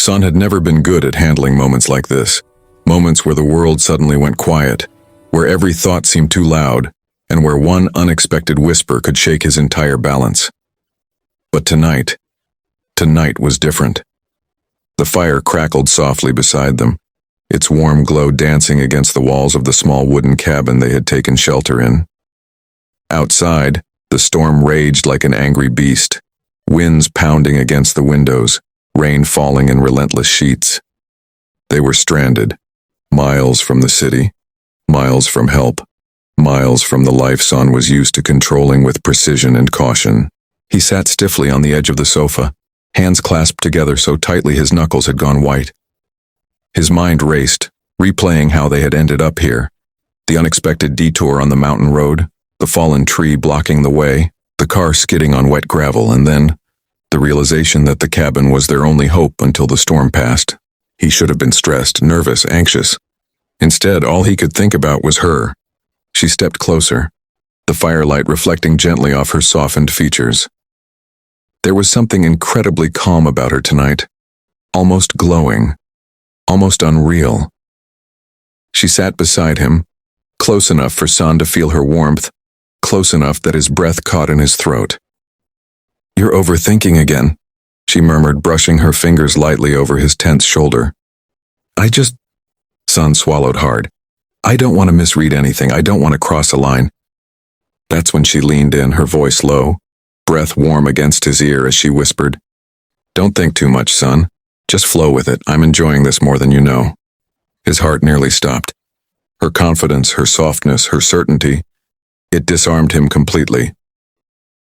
Son had never been good at handling moments like this, moments where the world suddenly went quiet, where every thought seemed too loud, and where one unexpected whisper could shake his entire balance. But tonight was different. The fire crackled softly beside them, its warm glow dancing against the walls of the small wooden cabin they had taken shelter in. Outside, the storm raged like an angry beast, winds pounding against the windows, rain falling in relentless sheets. They were stranded, miles from the city, miles from help, miles from the life Son was used to controlling with precision and caution. He sat stiffly on the edge of the sofa, hands clasped together so tightly his knuckles had gone white. His mind raced, replaying how they had ended up here. The unexpected detour on the mountain road, the fallen tree blocking the way, the car skidding on wet gravel, and then the realization that the cabin was their only hope until the storm passed. He should have been stressed, nervous, anxious. Instead, all he could think about was her. She stepped closer, the firelight reflecting gently off her softened features. There was something incredibly calm about her tonight, almost glowing, almost unreal. She sat beside him, close enough for Son to feel her warmth, close enough that his breath caught in his throat. "You're overthinking again," she murmured, brushing her fingers lightly over his tense shoulder. Son swallowed hard. "I don't want to misread anything. I don't want to cross a line." That's when she leaned in, her voice low, breath warm against his ear as she whispered, "Don't think too much, Son. Just flow with it. I'm enjoying this more than you know." His heart nearly stopped. Her confidence, her softness, her certainty, it disarmed him completely.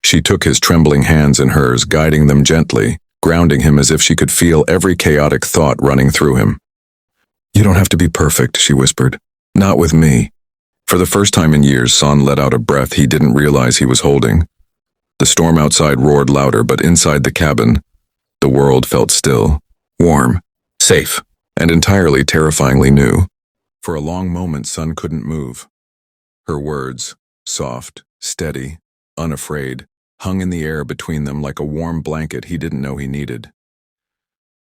She took his trembling hands in hers, guiding them gently, grounding him as if she could feel every chaotic thought running through him. "You don't have to be perfect," she whispered. "Not with me." For the first time in years, Son let out a breath he didn't realize he was holding. The storm outside roared louder, but inside the cabin, the world felt still, warm, safe, and entirely terrifyingly new. For a long moment, Son couldn't move. Her words, soft, steady, unafraid, hung in the air between them like a warm blanket he didn't know he needed.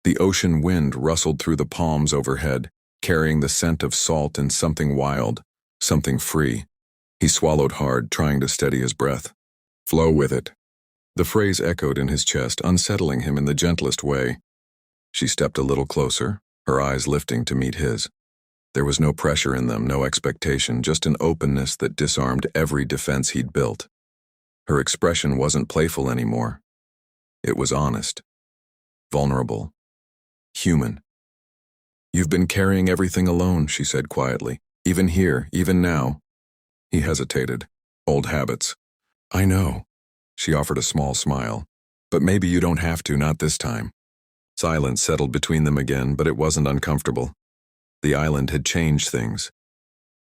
The ocean wind rustled through the palms overhead, carrying the scent of salt and something wild, something free. He swallowed hard, trying to steady his breath. "Flow with it." The phrase echoed in his chest, unsettling him in the gentlest way. She stepped a little closer, her eyes lifting to meet his. There was no pressure in them, no expectation, just an openness that disarmed every defense he'd built. Her expression wasn't playful anymore. It was honest, vulnerable, human. "You've been carrying everything alone," she said quietly. "Even here, even now." He hesitated. "Old habits." "I know." She offered a small smile. "But maybe you don't have to, not this time." Silence settled between them again, but it wasn't uncomfortable. The island had changed things,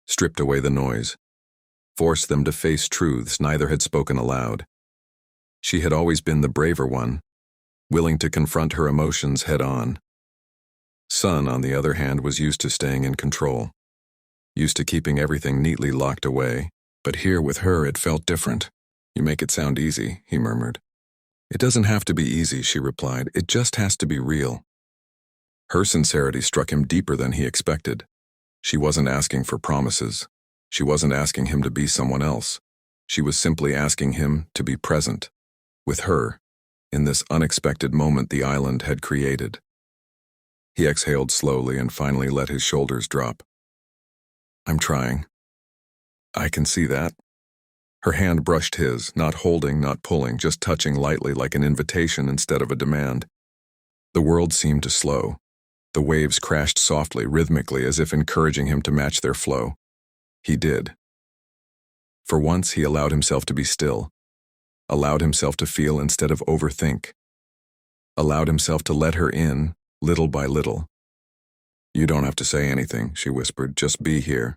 stripped away the noise, forced them to face truths neither had spoken aloud. She had always been the braver one, willing to confront her emotions head-on. Son, on the other hand, was used to staying in control, used to keeping everything neatly locked away. But here with her it felt different. "You make it sound easy," he murmured. "It doesn't have to be easy," she replied. "It just has to be real." Her sincerity struck him deeper than he expected. She wasn't asking for promises. She wasn't asking him to be someone else. She was simply asking him to be present, with her, in this unexpected moment the island had created. He exhaled slowly and finally let his shoulders drop. "I'm trying." "I can see that." Her hand brushed his, not holding, not pulling, just touching lightly like an invitation instead of a demand. The world seemed to slow. The waves crashed softly, rhythmically, as if encouraging him to match their flow. He did. For once, he allowed himself to be still, allowed himself to feel instead of overthink, allowed himself to let her in, little by little. "You don't have to say anything," she whispered. "Just be here."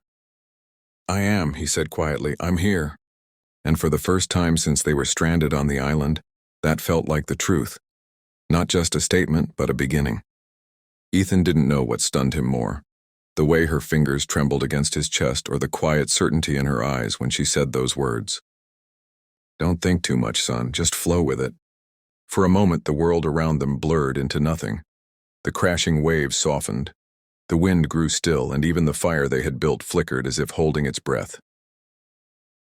"I am," he said quietly. "I'm here." And for the first time since they were stranded on the island, that felt like the truth. Not just a statement, but a beginning. Ethan didn't know what stunned him more, the way her fingers trembled against his chest or the quiet certainty in her eyes when she said those words. "Don't think too much, son. Just flow with it." For a moment, the world around them blurred into nothing. The crashing waves softened. The wind grew still, and even the fire they had built flickered as if holding its breath.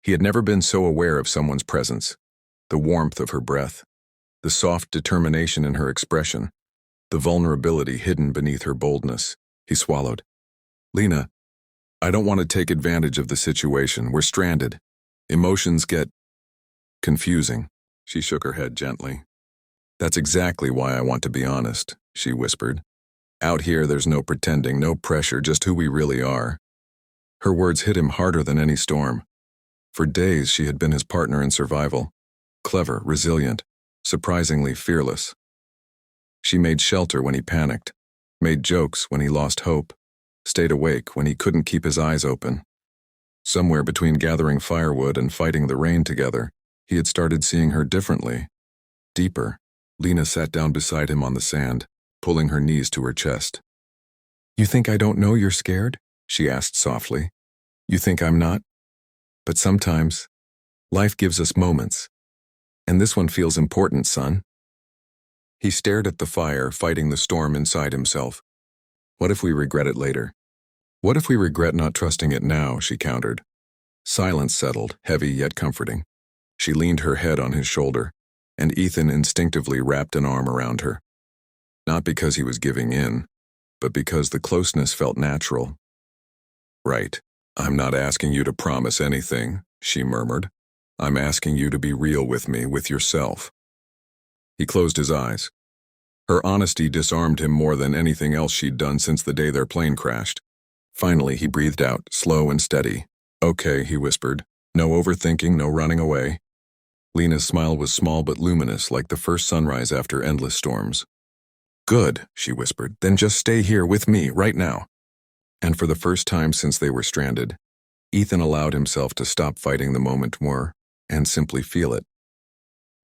He had never been so aware of someone's presence, the warmth of her breath, the soft determination in her expression, the vulnerability hidden beneath her boldness. He swallowed. Lena, I don't want to take advantage of the situation. We're stranded. Emotions get confusing. She shook her head gently. That's exactly why I want to be honest, she whispered. Out here, there's no pretending, no pressure, just who we really are. Her words hit him harder than any storm. For days, she had been his partner in survival. Clever, resilient, surprisingly fearless. She made shelter when he panicked, made jokes when he lost hope, stayed awake when he couldn't keep his eyes open. Somewhere between gathering firewood and fighting the rain together, he had started seeing her differently, deeper. Lena sat down beside him on the sand, pulling her knees to her chest. You think I don't know you're scared? She asked softly. You think I'm not? But sometimes, life gives us moments. And this one feels important, son. He stared at the fire, fighting the storm inside himself. What if we regret it later? What if we regret not trusting it now, she countered. Silence settled, heavy yet comforting. She leaned her head on his shoulder, and Ethan instinctively wrapped an arm around her. Not because he was giving in, but because the closeness felt natural. Right. I'm not asking you to promise anything, she murmured. I'm asking you to be real with me, with yourself. He closed his eyes. Her honesty disarmed him more than anything else she'd done since the day their plane crashed. Finally, he breathed out, slow and steady. Okay, he whispered. No overthinking, no running away. Lena's smile was small but luminous, like the first sunrise after endless storms. Good, she whispered. Then just stay here with me, right now. And for the first time since they were stranded, Ethan allowed himself to stop fighting the moment more and simply feel it.